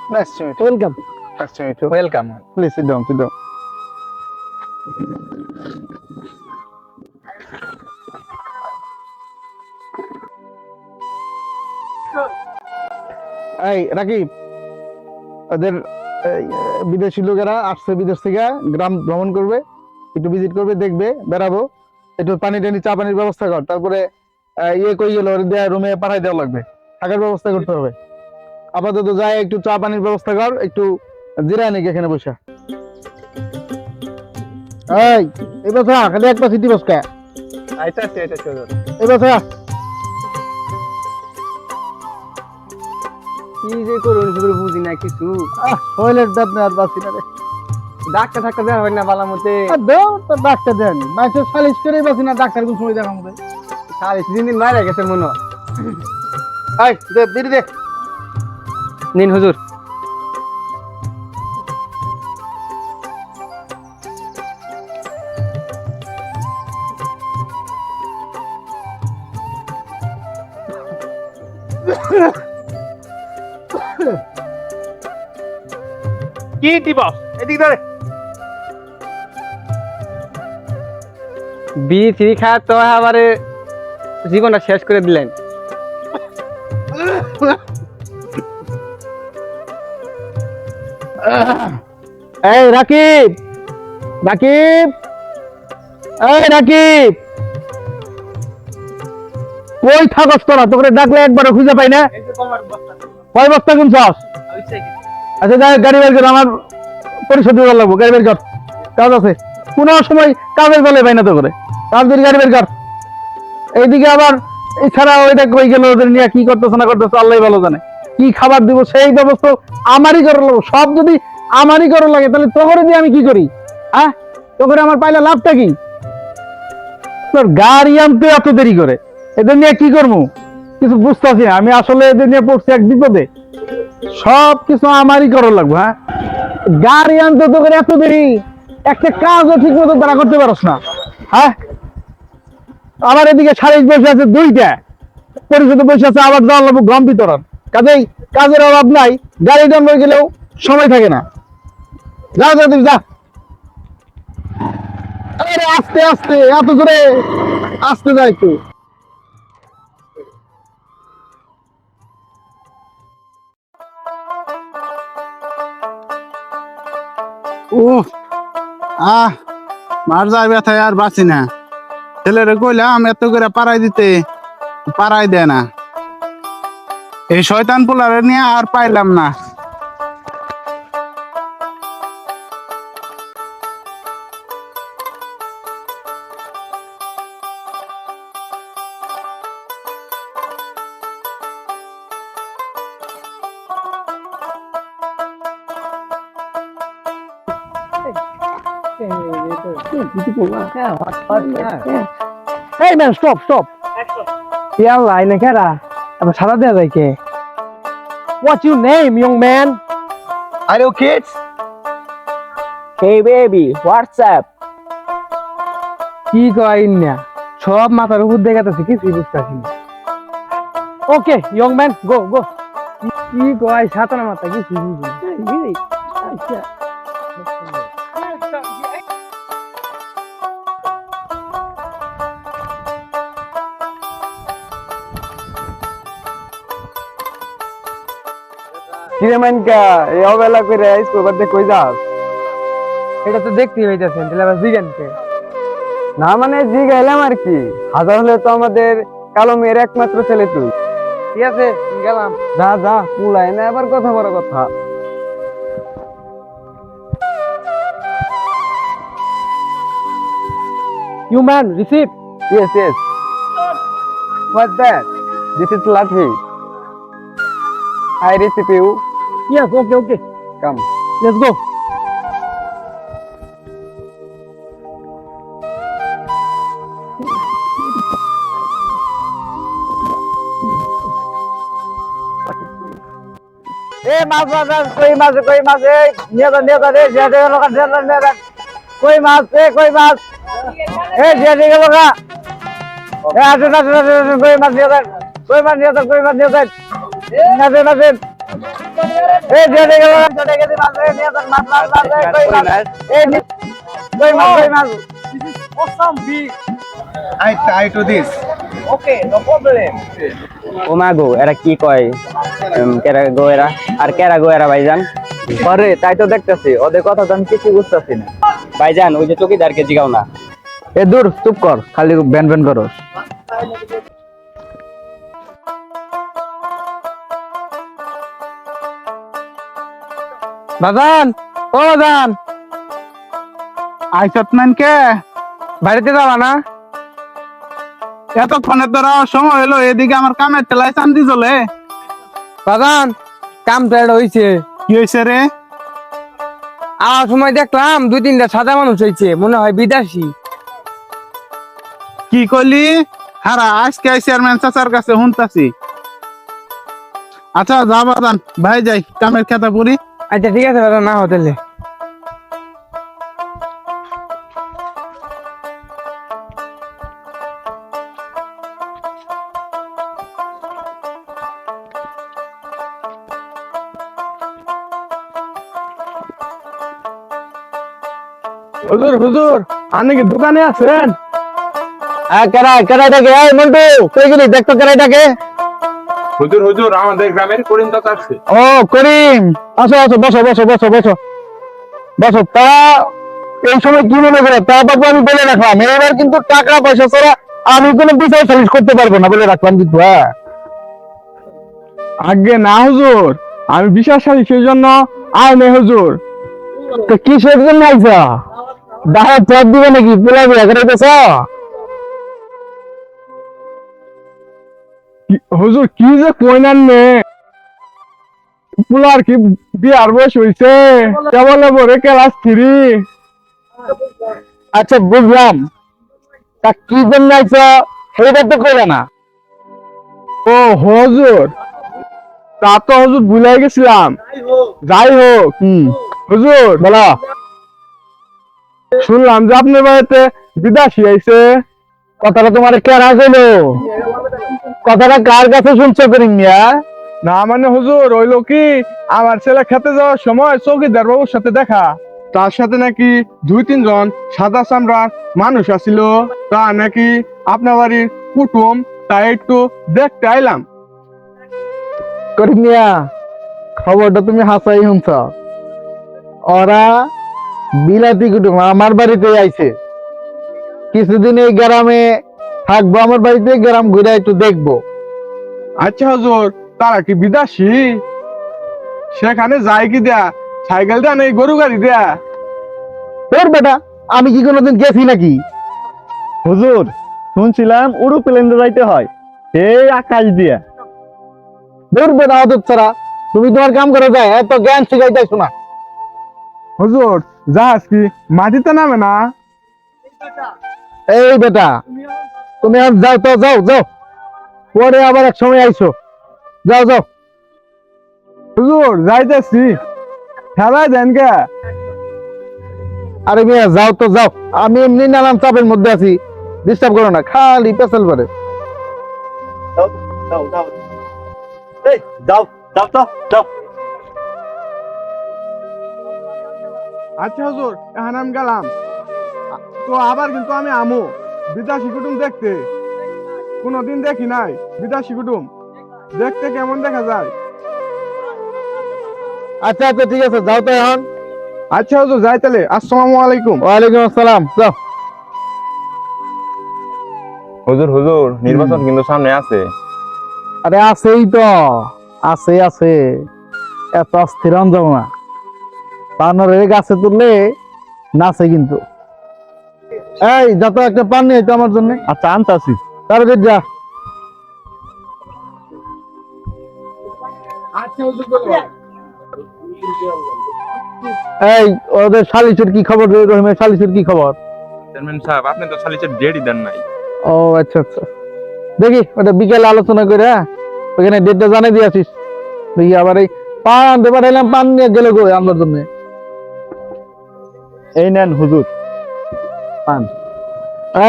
Nice to meet you. Welcome. Nice to meet you. Welcome. Please sit down, sit down. এই রাকিব, ওদের বিদেশি লোকেরা আসছে বিদেশ থেকে, গ্রাম ভ্রমণ করবে, একটু ভিজিট করবে, দেখবে, বেড়াবো, একটু পানি টানি চা পানির ব্যবস্থা কর। তারপরে ইয়ে কই গেল রুমে পাঠাই দেওয়া লাগবে, থাকার ব্যবস্থা করতে হবে। আপাতত যাই একটু চা পানির ব্যবস্থা কর, একটু জিরায় নাকি এখানে বসে। এই এবার খালি একবার সিটি বসকা আইতাছি হুজুর। এবার কি যে করুন হুজুর বুঝি না কিছু। টয়লেট দাঁত আর বাসি না রে। ডাক্তার ডাক্তার দেওয়া হয় না বালা মতে। দাও তো ডাক্তার দেন, মাইসে সালিশ করে বাসি না, ডাক্তার কোন সময় দেখা মতে। 3 দিন মারা গেছে মনে হয়। এই দে বিড়ি দে। নিন হুজুর। কি দিবস এদিক ধরে বিড়ি ফ্রি খাওয়া তো আবার জীবনটা শেষ করে দিলেন। এই রাকিব, রাকিব, এই রাকিব, কই থাকস তোরা? তোকে ডাকলে একবারও খুঁজে পাই না। কয় বস্তা কিনছস? আচ্ছা যাই, গাড়ি বের কর, আমার পরিশোধ দেওয়ার লাগবো। গাড়ি বের কর, কাজ আছে। কোন সময় কাজের বলে পাই না তো করে কাজ ধরি। গাড়ি বের কর। এইদিকে আবার এছাড়া ওইটা কই গেল, ওদের নিয়ে কি করতেছে না করতেছে আল্লাহ ভালো জানে। কি খাবার দিব সেই ব্যবস্থা আমারই করা লাগবো। সব যদি আমারই করা লাগে তাহলে তোকে দিয়ে আমি কি করি? হ্যাঁ, তোকে আমার পাইলে লাভটা কি? তোর গাড়ি আনতে এত দেরি করে, এদের নিয়ে কি করবো কিছু বুঝতেছি না আমি। আসলে এদের নিয়ে পড়ছি এক বিপদে। সব কিছু আমারই করা লাগবো। হ্যাঁ, গাড়ি আনতে তোকে এত দেরি, একটা কাজও ঠিক মতো তারা করতে পারস না। হ্যাঁ, আমার এদিকে সারিক বসে আছে 2টা, পরিষদে বসে আছে আবার যাওয়া লাগবো গম বিতরণ। কাজেই কাজের অভাব নাই, গাড়ি জন্ম গেলেও সময় থাকে না। যা যা তুমি যা। আরে আস্তে আস্তে, এত জোরে আস্তে যা একটু। মার যায় ব্যথায় আর বাঁচি না। ছেলেরে কইলাম এত করে পাড়াই দিতে, পাড়াই দেয় না। এই শয়তান পোলারে নিয়ে আর পাইলাম না। Hey man, stop, stop. ইয়াল্লা আইনা কেরা আবার সারা দেয়া যায় কে? What's your name, young man? Hello kids. Hey baby, what's up? কি কই না সব মাথার উপর দেখাতেছে, কিছুই বুঝতেছি না। ওকে ইয়ং ম্যান, গো গো। কি কই সাতানা মাথা কি বুঝি? আচ্ছা কিরে মানকা এই অবেলা করে স্কুল বাদ দিয়ে কই যাস? এটা তো দেখতেই হইতাছেন, তাহলে আবার জিগানকে না মানে জি গেলাম আর কি। হাজার হলে তো আমাদের কালো মেয়ের একমাত্র ছেলে তুই। ঠিক আছে গেলাম। যা যা পুলাই না আবার কথা বড় কথা। You man, receive. Yes, yes. What's that? This is Lathi. I receive you. Yes, okay, okay. Come. Let's go. মাছ মাছ কই মাছ, কই মাছ, নিয়ে যা রে, কই মাছ, কই মাছ, দিয়ে গেল গা। আসেন আসেন আসেন, কই মাছ নিয়ে যান, কই মাছ নিয়ে যান, কই মাছ নিয়ে যান, আসেন আসেন। এই যে দেখো চলে গেছে মাছ নিয়ে যান মাছ মাছ মাছ কই মাছ এই কই মাছ কই মাছ I do this. ও মা গো এরা কি কয় কেরা গো এরা আর কেরা গো এরা ভাইজান আরে তাই তো দেখতেছি ওদের কথা তো আমি কিছু বুঝতেছি না ভাইজান ওই যে চকিদারকে জিগাও না এ দূর চুপ কর খালি ব্যান ব্যান করো বাজান ও বাজান আইসত মান কে বাড়িতে যাবা না? এতক্ষণে তোরা সময় হলো এদিকে আমার কামের টেলায় চান্দি চলে বাজান কাম তো এটা হইছে। কি হয়েছে রে? আর সময় দেখলাম 2-3টা সাদা মানুষ হয়েছে, মনে হয় বিদেশি। কি করলি? হারা আজকে চেয়ারম্যান চাচার কাছে শুনতাছি। আচ্ছা যা বাদান ভাই যাই কামের খেতা পুরি। আচ্ছা ঠিক আছে বাজান, না হোটেলে। হুজুর হুজুর আপনি কি দোকানে আছেন? কেরাইটাকে এই মন্টু কই গেলি দেখ তো কেরাইটাকে হুজুর হুজুর আমাদের গ্রামের করিম চাচা আসছে। ও করিম আসো আসো বসো বসো বসো বসো বসো তা এই সময় কি মনে করে তা বাবু আমি বলে রাখলাম এবার কিন্তু টাকা পয়সা ছাড়া আমি কোনো বিচার সালিশ করতে পারবো না বলে রাখলাম কিন্তু হ্যাঁ আগে না হুজুর, আমি বিশেষ সালিশের জন্য আইনে হুজুর। তো কিসের জন্য আইসা দাঁড়া চাপ দিবে নাকি পোলা বিয়া করাইতেছ হুজুর কি যে কইনান নে পুলার কি বিয়ার বয়স হইছে কেবল বরে ক্লাস 3। আচ্ছা বুঝলাম, তা কি জন্য আইসা সেটা তো কইলে না। ও হুজুর তা তো হুজুর ভুলাই গেছিলাম। যাই হোক হুজুর বলো শুনলাম যে আপনার বাড়িতে বিদেশি আইছে। কথাটা তোমার কেনা গেল, কথাটা কার কাছে শুনছো করিম মিয়া? না মানে হুজুর হইলো কি আমার ছেলে খেতে যাওয়ার সময় চৌকিদার বাবুর সাথে দেখা, তার সাথে নাকি 2-3 জন সাদা চামড়ার মানুষ আসিল, তা নাকি আপনার বাড়ির কুটুম, তাই একটু দেখতে আইলাম। করিম মিয়া খবরটা তুমি হাসাই শুনছ, ওরা বিলাতি কুটুম আমার বাড়িতে আইছে, কিছুদিন এই গ্রামে থাকবো, আমার বাড়িতে গ্রাম ঘুরে একটু দেখবো। আচ্ছা হুজুর তারা কি বিদেশি? সেখানে যায় কি দেয়া সাইকেল দেয়া নেই গরু গাড়ি দেয়া? তোর বেটা আমি কি কোনোদিন গেছি নাকি? হুজুর শুনছিলাম উড়োপ্লেনে যাইতে হয়, এই আকাশ দিয়া। তোর বেটা অত ছাড়া তুমি তোমার কাম করে যায় এত জ্ঞান শিখাইতেছো না। হুজুর জাহাজ কি মাটিতে নামে না? এই বেটা তুমি আর যাও তো, যাও যাও, পরে আবার এক সময় আইসো, যাও যাও। হুজুর যাইতেছি, খেলায় দেন কে? আরে মেয়ে যাও তো যাও, আমি এমনি নানান চাপের মধ্যে আছি, ডিস্টার্ব করো না, খালি পেছাল করে। আচ্ছা হুজুর এখন আমি গেলাম, তো আবার কিন্তু আমি আমু বিদেশি কুটুম দেখতে, কোনোদিন দেখি নাই বিদেশি কুটুম, দেখতে কেমন দেখা যায়। আচ্ছা আচ্ছা ঠিক আছে, যাও তো এখন। আচ্ছা হুজুর যাই তাহলে, আসসালামু আলাইকুম। ওয়ালাইকুম আসসালাম, যাও। হুজুর হুজুর নির্বাচন কিন্তু সামনে আছে। আরে আছেই তো, আছে আছে, এত অস্থির যাও না, পানের গাছে তুললে নাচে কিন্তু। এই যত একটা পান নিয়ে তো আমার জন্য। আচ্ছা আনতাছি। তারপরে যা। এই ওদের শালিশের কি খবর? রহিমের শালিশের কি খবর? চেয়ারম্যান সাহেব আপনি তো সালিসের ডেটই দেন নাই। ও আচ্ছা আচ্ছা, দেখি ওটা বিকেলে আলোচনা করে ওখানে ডেটটা জানিয়ে দিয়ে আসিস। দেখি আবার এই পান আনতে পাঠাইলাম, পান নিয়ে গেলে গো আমার জন্য। এই নেন হুজুর পান।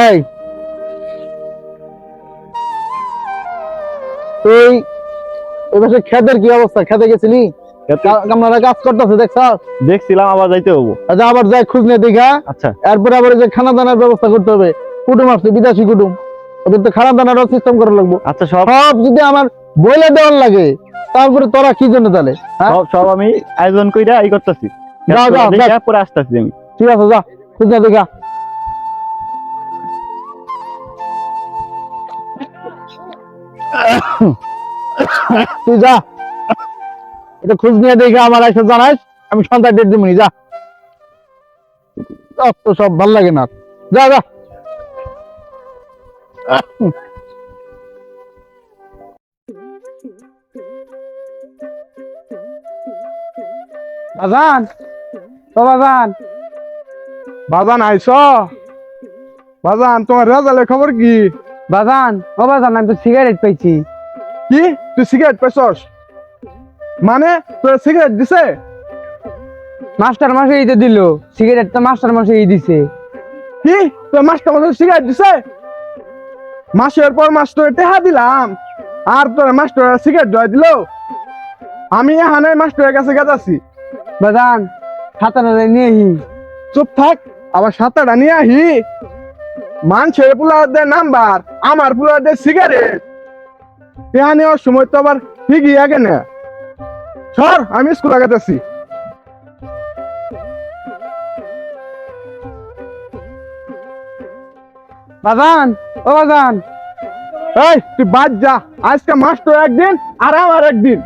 এই তুই ওই পাশে খেতের কি অবস্থা? খেতে গেছিলি? আপনারা কাজ করতেছে দেখছ? দেখছিলাম, আবার যাইতে হবো। আচ্ছা আবার যাই খোঁজ নিয়ে দেখা। আচ্ছা এরপরে আবার যে খানা দানার ব্যবস্থা করতে হবে, কুটুম আসছে বিদেশি কুটুম, ওদের তো খানা দানারও সিস্টেম করা লাগবে। আচ্ছা, সব সব যদি আমার বইলে দেওয়ার লাগে, তারপরে তোরা কি জন্য তাহলে? হ্যাঁ? সব সব আমি আয়োজন কইরা এই করতেছি। যাও, যাও, দেখা পরে আসতেছি আমি। ঠিক আছে, যা খোঁজ নিয়ে দেখা। তুই যা, এটা খোঁজ নিয়ে দেখে আমার এসে জানাইস, আমি সন্ধ্যায় ডেট দিবনি। যা, তো সব ভাল লাগে না, যা যা। বাজান, ও বাজান, বাজান আইছ? বাজান তোমার রেজাল্টের খবর কি? বাজান, ও বাজান, আমি তো সিগারেট পাইছি। কি তুই সিগারেট পেছস? মানে তোর সিগারেট দিছে? মাস্টার মশাই তো দিল সিগারেট, তো মাস্টার মশাই দিছে। কি তোর মাস্টার মাসে সিগারেট দিছে? মাসের পর মাস তোর টেহা দিলাম, আর তোর মাস্টার সিগারেট ধরে দিল? আমি এখানে মাস্টারের কাছে গেছি। বাজান, খাতাটা নিয়ে আহি। চুপ থাক, আবার সাঁতারটা নিয়ে আহি। মানুষের পুলাদের নাম্বার, আমার পুলাদের সিগারেট। টেহা নেওয়ার সময় তো আবার ঠিকই আগে না। সর, আমি স্কুল আগাতেছি। বাজান, ও বাজান, এই তুই বাদ যা, আজকে মাস্টার একদিন আর আমার একদিন।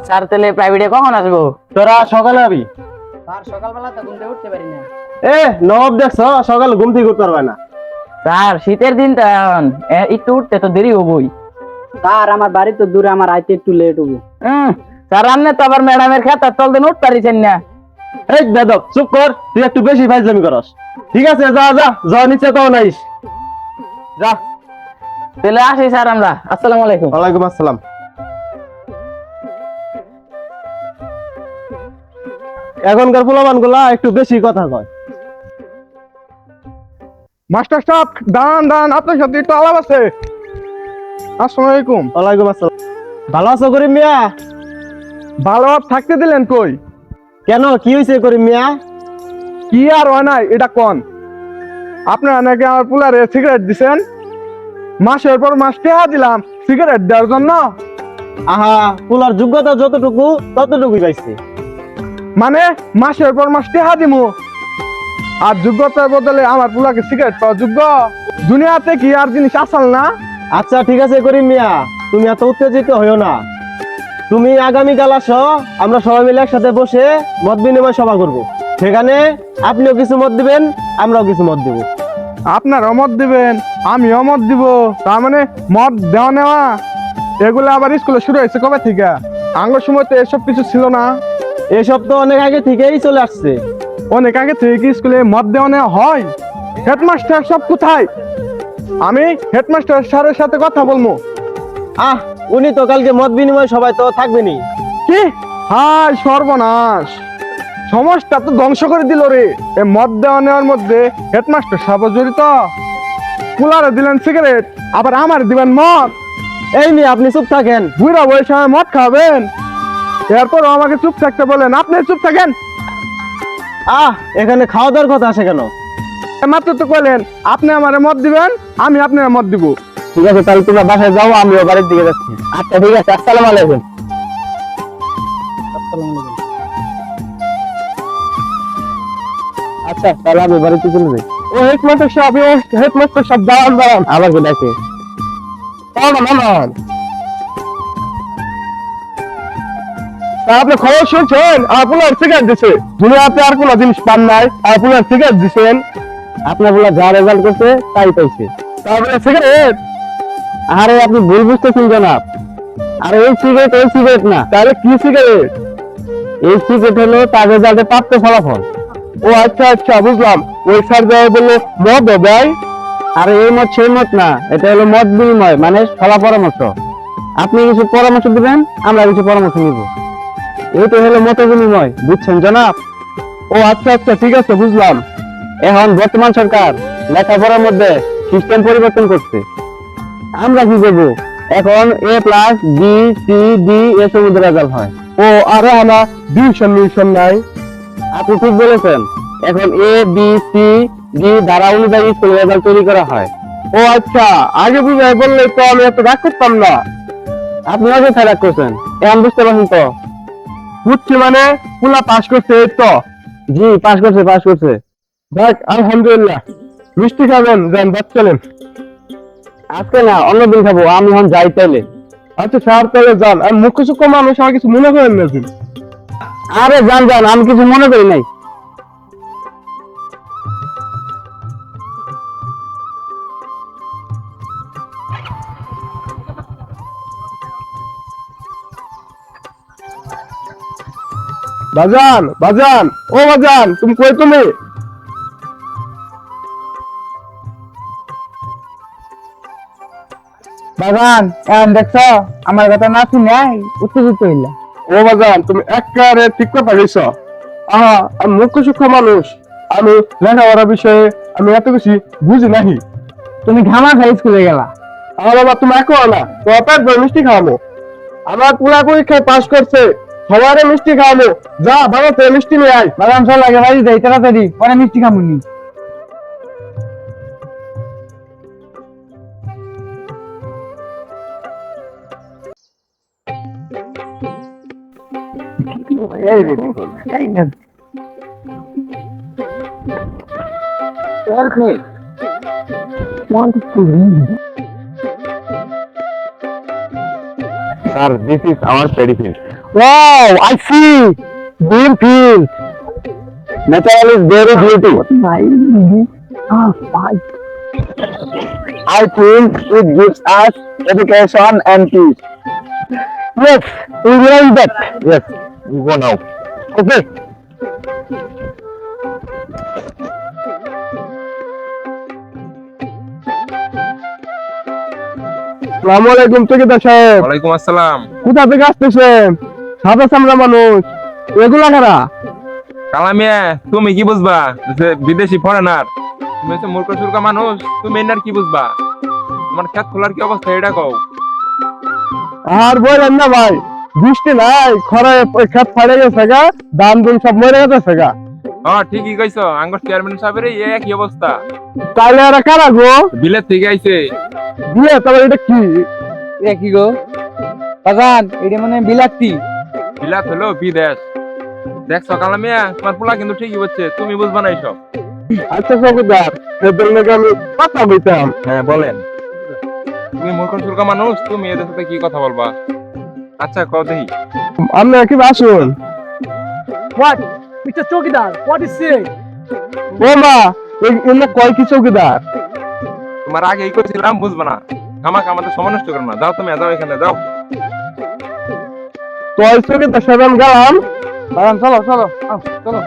স্যার তাহলে প্রাইভেটে কখন আসবো? তোরা সকালে আবি। স্যার সকালবেলা তো ঘুম থেকে উঠতে পারি না। নব দেখছ, সকালে ঘুম থেকে উঠতে পারবে না। স্যার শীতের দিন তো এখন, একটু উঠতে তো দেরি হবই। স্যার আমার বাড়ি তো দূরে, আমার আইতে একটু লেট হবো। স্যার আপনি তো আবার ম্যাডামের খাতার তল দিন উঠতে পারিছেন না। এই বেদব, চুপ কর, তুই একটু বেশি ফাইজলামি করস। ঠিক আছে, যা যা যা, নিচে তো নাইস, যা। তাহলে আসি স্যার আমরা। আসসালামু আলাইকুম। ওয়ালাইকুম আসসালাম। এখনকার পোলাপান গুলা একটু বেশি কথা কয়। মাস্টার সাহেব দাঁড়ান দাঁড়ান, আপনার সাথে একটু আলাপ আছে। আসসালামু আলাইকুম। ওয়ালাইকুম আসসালাম। ভালো আছো করিম মিয়া? ভালো আর থাকতে দিলেন কই? কেন, কি হয়েছে করিম মিয়া? কি আর হয় নাই এটা কোন? আপনারা নাকি আমার পুলারে সিগারেট দিছেন, মাসের পর মাস টেহা দিলাম সিগারেট দেওয়ার জন্য। আহা, পোলার যোগ্যতা যতটুকু ততটুকুই পাইছে। মানে মাসের পর মাস টেহা দিমু, আর যোগ্যতার বদলে আমার পুলাকে সিগারেট পাওয়া যোগ্য? দুনিয়াতে কি আর জিনিস আসল না? আচ্ছা ঠিক আছে করিম মিয়া, তুমি এত উত্তেজিত হইও না। তুমি আগামীকাল আসো, আমরা সবাই মিলে একসাথে বসে মত বিনিময় সভা করব। সেখানে আপনিও কিছু মত দিবেন, আমরাও কিছু মত দেব। আপনারা মত দিবেন, আমিও মত দিব, তার মানে মত দেওয়া নেওয়া এগুলো আবার স্কুলে শুরু হয়েছে কবে থেকে? আঙ্গুর সময় তো এসব কিছু ছিল না। এসব তো অনেক আগে থেকেই চলে আসছে। অনেক আগে থেকে কি স্কুলে মত দেওয়া নেওয়া হয়? হেডমাস্টার সব কোথায়? আমি হেডমাস্টার স্যারের সাথে কথা বলবো। আহ, উনি তো কালকে মত বিনিময় সবাই তো থাকবেনি। কি হাই সর্বনাশ, সমাজটা তো ধ্বংস করে দিল রে। এই মদ দেওয়া নেওয়ার মধ্যে হেডমাস্টার সাহেব জড়িত। কুলারে দিলেন সিগারেট, আবার আমার দিবেন মদ। এই নিয়ে আপনি চুপ থাকেন। বুড়া বয়সে আমার মদ খাবেন, এরপর আমাকে চুপ থাকতে বলেন। আপনি চুপ থাকেন। আহ, এখানে খাওয়া দাওয়ার কথা আসে কেন? মাত্র তো কইলেন আপনি আমারে মদ দিবেন, আমি আপনার মদ দিব। ঠিক আছে, তাহলে তোমরা বাসায় যাও, আমিও বাড়ির দিকে যাচ্ছি। আচ্ছা ঠিক আছে, আসসালামু আলাইকুম। আচ্ছা, তাহলে আমি বাড়িতে চলে যাই। ও হেডমাস্টার সাহেব, হেডমাস্টার সাহেব দাঁড়ান দাঁড়ান। আবার কে ডাকে? আপনি খবর শুনছেন? আপনার সিগারেট দিছে। দুনিয়াতে আর কোনো জিনিস পান নাই, আপনার সিগারেট দিছেন। আপনার বলা যা রেজাল্ট করছে তাই পাইছে। তারপরে সিগারেট? আরে আপনি ভুল বুঝতেছেন জনাব। আরে এই সিগারেট না, তাহলে কি সিগারেট? এই সিগারেট হলো তার রেজাল্টে প্রাপ্ত ফলাফল। ও আচ্ছা আচ্ছা, বুঝলাম। ওই স্যার দেওয়া বললো মদ দেয়। আর এই মত সেই মত না, এটা হলো মত বিনিময়, মানে ফলা পরামর্শ। আপনি কিছু পরামর্শ দিবেন, আমরা কিছু পরামর্শ নিব। এইটা হলো মত বিনিময়, বুঝছেন জনাব? ও আচ্ছা আচ্ছা, ঠিক আছে, বুঝলাম। এখন বর্তমান সরকার লেখাপড়ার মধ্যে সিস্টেম পরিবর্তন করছে। আমরা কি করবো এখন? A plus B C D এ সমুদ্র রেজাল্ট হয়। ও আরে আমার ডিভিশন মিশন নাই। আপনি ঠিক বলেছেন, এখন এ বি সি ডি ধারা অনুযায়ী স্কুল রেজাল্ট তৈরি করা হয়। ও আচ্ছা, আগে বুঝাই বললে তো আমি এত রাগ করতাম না। আপনি অযথা রাগ করছেন, এখন বুঝতে পারছেন তো? বুঝছি মানে পুলা পাস করছে এই তো। জি পাস করছে, পাস করছে। দেখ আলহামদুলিল্লাহ। মিষ্টি খাবেন? যান বাদ চলেন। আজকে না, অন্যদিন খাবো, আমি এখন যাই তাইলে। আচ্ছা স্যার তাহলে যান, আর মুখ্য সূক্ষ্ম মানুষ আমার কিছু মনে করেন না। আরে যান যান, আমি কিছু মনে করি নাই। বাজান বাজান, ও বাজান, তুমি কই? তুমি বাগান এখন দেখছো আমার কথা না শুনে উত্তেজিত হইলা। ও বাজান, তুমি একেবারে ঠিক কথা কইছ। আহা, আমি মুখ্য সূক্ষ্ম মানুষ, আমি লেখাপড়ার বিষয়ে আমি এত বেশি বুঝি নাহি। তুমি ঘামা খাই স্কুলে গেলা। আমার বাবা তুমি একো না, তো পেট ভরে মিষ্টি খাওয়াবো। আমার পুরা পরীক্ষায় পাস করছে, সবারে মিষ্টি খাওয়াবো। যা বাবা, তুই মিষ্টি নিয়ে আয়। বাগান চল আগে বাড়ি যাই তাড়াতাড়ি, পরে মিষ্টি খামুনি। Sir, this is our paddy field. Wow, I see. Green field. Natural is very beauty. I think it gives us education and peace. Yes, we realize that. Yes, we go now. Okay. আসসালামু আলাইকুম ঠিকাদার সাহেব। ওয়ালাইকুম আসসালাম। কোথা থেকে আসতেছেন? সাদা চামড়া মানুষ, এগুলা কারা? কালামিয়া, তুমি কি বুঝবা যে বিদেশি ফরেনার? তুমি হচ্ছে মূর্খ সুর্খ মানুষ, তুমি এনার কি বুঝবা? তোমার খেত খোলার কি অবস্থা এটা কও। আর বলেন না ভাই, বৃষ্টি নাই, খরায় খেত ফাড়ে গেছে গা, ধান দুন সব মরে গেছে গা। হ্যাঁ ঠিকই কইছো, আঙ্গর চেয়ারম্যান সাহেবের এই একই অবস্থা। তাইলে এরা কারা গো? বিলেত থেকে আইছে। দিয়ে তবে এটা কি? এটা কি গো বাগান? এটা মানে বিলাতি। বিলাত হলো বিদেশ। দেখছো কালামিয়া, তোমার পোলা কিন্তু ঠিকই বলছে, তুমি বুঝবা না এইসব। আচ্ছা চৌকিদার, এদের নাকি আমি কথা বলতাম। হ্যাঁ বলেন। তুমি মূর্খ সুর্খ মানুষ, তুমি এদের সাথে কি কথা বলবা? আচ্ছা কও দেখি। আপনি কি আসুন? What? Mr. Chokidar, what is it? ও মা, এগুলো কয় কি চৌকিদার? তোমার আগেই কইছিলাম বুঝবা না। আমাকে আমাদের সময় নষ্ট করো না। যাও তুমি, যাও এখানে যাও। তো চৌকিদার সাহেব আমি গেলাম। বাগান চলো চলো, চলো।